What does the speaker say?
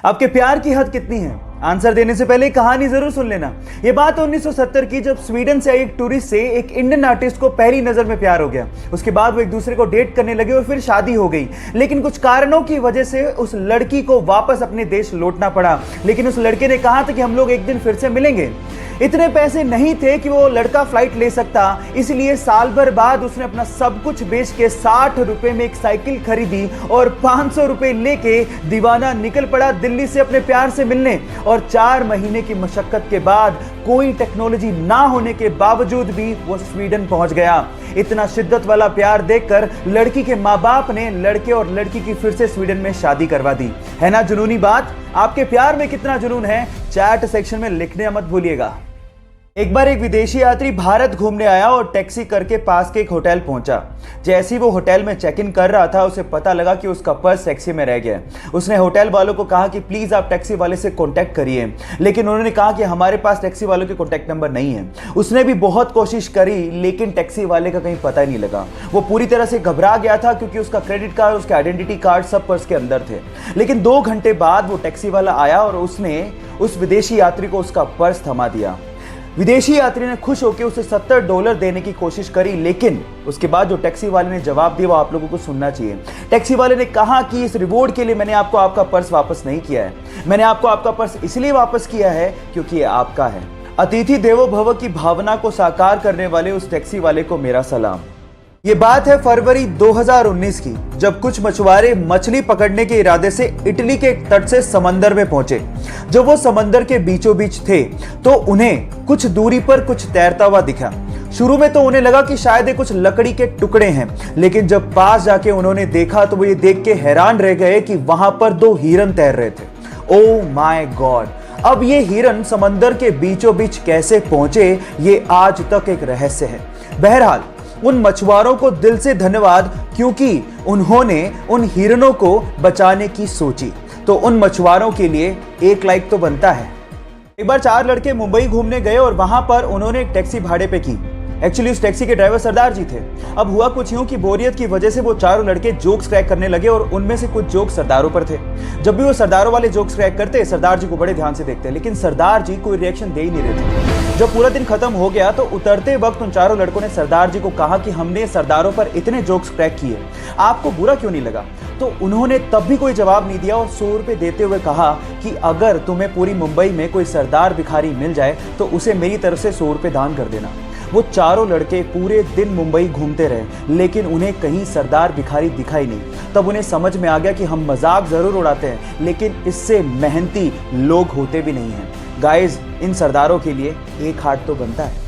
आपके प्यार की हद कितनी है? आंसर देने से पहले कहानी जरूर सुन लेना। ये बात 1970 की, जब स्वीडन से आई एक टूरिस्ट से एक इंडियन आर्टिस्ट को पहली नजर में प्यार हो गया। उसके बाद वो एक दूसरे को डेट करने लगे और फिर शादी हो गई। लेकिन कुछ कारणों की वजह से उस लड़की को वापस अपने देश लौटना पड़ा। लेकिन उस लड़के ने कहा था कि हम लोग एक दिन फिर से मिलेंगे। इतने पैसे नहीं थे कि वो लड़का फ्लाइट ले सकता, इसलिए साल भर बाद उसने अपना सब कुछ बेच के 60 रुपए में एक साइकिल खरीदी और 500 रुपए लेके दीवाना निकल पड़ा दिल्ली से अपने प्यार से मिलने। और 4 महीने की मशक्कत के बाद, कोई टेक्नोलॉजी ना होने के बावजूद भी वो स्वीडन पहुंच गया। इतना शिद्दत वाला प्यार देखकर लड़की के माँ बाप ने लड़के और लड़की की फिर से स्वीडन में शादी करवा दी। है ना जुनूनी बात? आपके प्यार में कितना जुनून है, चैट सेक्शन में लिखने मत भूलिएगा। एक बार एक विदेशी यात्री भारत घूमने आया और टैक्सी करके पास के एक होटल पहुंचा। जैसे ही वो होटल में चेक इन कर रहा था, उसे पता लगा कि उसका पर्स टैक्सी में रह गया। उसने होटल वालों को कहा कि प्लीज आप टैक्सी वाले से कांटेक्ट करिए, लेकिन उन्होंने कहा कि हमारे पास टैक्सी वालों के कांटेक्ट नंबर नहीं है। उसने भी बहुत कोशिश करी, लेकिन टैक्सी वाले का कहीं पता ही नहीं लगा। वो पूरी तरह से घबरा गया था, क्योंकि उसका क्रेडिट कार्ड, उसका आइडेंटिटी कार्ड सब पर्स के अंदर थे। लेकिन 2 घंटे बाद वो टैक्सी वाला आया और उसने उस विदेशी यात्री को उसका पर्स थमा दिया। विदेशी यात्री ने खुश होकर उसे $70 देने की कोशिश करी, लेकिन उसके बाद जो टैक्सी वाले ने जवाब दिया वो आप लोगों को सुनना चाहिए। टैक्सी वाले ने कहा कि इस रिवॉर्ड के लिए मैंने आपको आपका पर्स वापस नहीं किया है। मैंने आपको आपका पर्स इसलिए वापस किया है क्योंकि ये आपका है। अतिथि देवो भव की भावना को साकार करने वाले उस टैक्सी वाले को मेरा सलाम। ये बात है फरवरी 2019 की, जब कुछ मछुआरे मछली पकड़ने के इरादे से इटली के तट से समंदर में पहुंचे। जब वो समंदर के बीचों बीच थे तो उन्हें कुछ दूरी पर कुछ तैरता हुआ दिखा। शुरू में तो उन्हें लगा कि शायद ये कुछ लकड़ी के टुकड़े हैं, लेकिन जब पास जाके उन्होंने देखा तो वो ये देख के हैरान रह गए कि वहां पर 2 हिरन तैर रहे थे। Oh my God! अब ये हिरन समंदर के बीचों बीच कैसे पहुंचे, ये आज तक एक रहस्य है। बहरहाल, उन मछुआरों को दिल से धन्यवाद, क्योंकि उन्होंने उन हिरणों को बचाने की सोची। तो उन मछुआरों के लिए 1 लाइक तो बनता है। एक बार 4 लड़के मुंबई घूमने गए और वहां पर उन्होंने एक टैक्सी भाड़े पे की। एक्चुअली उस टैक्सी के ड्राइवर सरदार जी थे। अब हुआ कुछ यूं कि बोरियत की वजह से वो चारों लड़के जोक्स क्रैक करने लगे और उनमें से कुछ जोक्स सरदारों पर थे। जब भी वो सरदारों वाले जोक्स क्रैक करते, सरदार जी को बड़े ध्यान से देखते, लेकिन सरदार जी कोई रिएक्शन दे ही नहीं रहे थे। जब पूरा दिन खत्म हो गया तो उतरते वक्त उन चारों लड़कों ने सरदार जी को कहा कि हमने सरदारों पर इतने जोक्स क्रैक किए, आपको बुरा क्यों नहीं लगा? तो उन्होंने तब भी कोई जवाब नहीं दिया और 100 रुपए देते हुए कहा कि अगर तुम्हें पूरी मुंबई में कोई सरदार भिखारी मिल जाए तो उसे मेरी तरफ से 100 रुपए दान कर देना। वो चारों लड़के पूरे दिन मुंबई घूमते रहे, लेकिन उन्हें कहीं सरदार भिखारी दिखाई नहीं। तब उन्हें समझ में आ गया कि हम मजाक जरूर उड़ाते हैं, लेकिन इससे मेहनती लोग होते भी नहीं हैं। गाइस, इन सरदारों के लिए 1 हार्ट तो बनता है।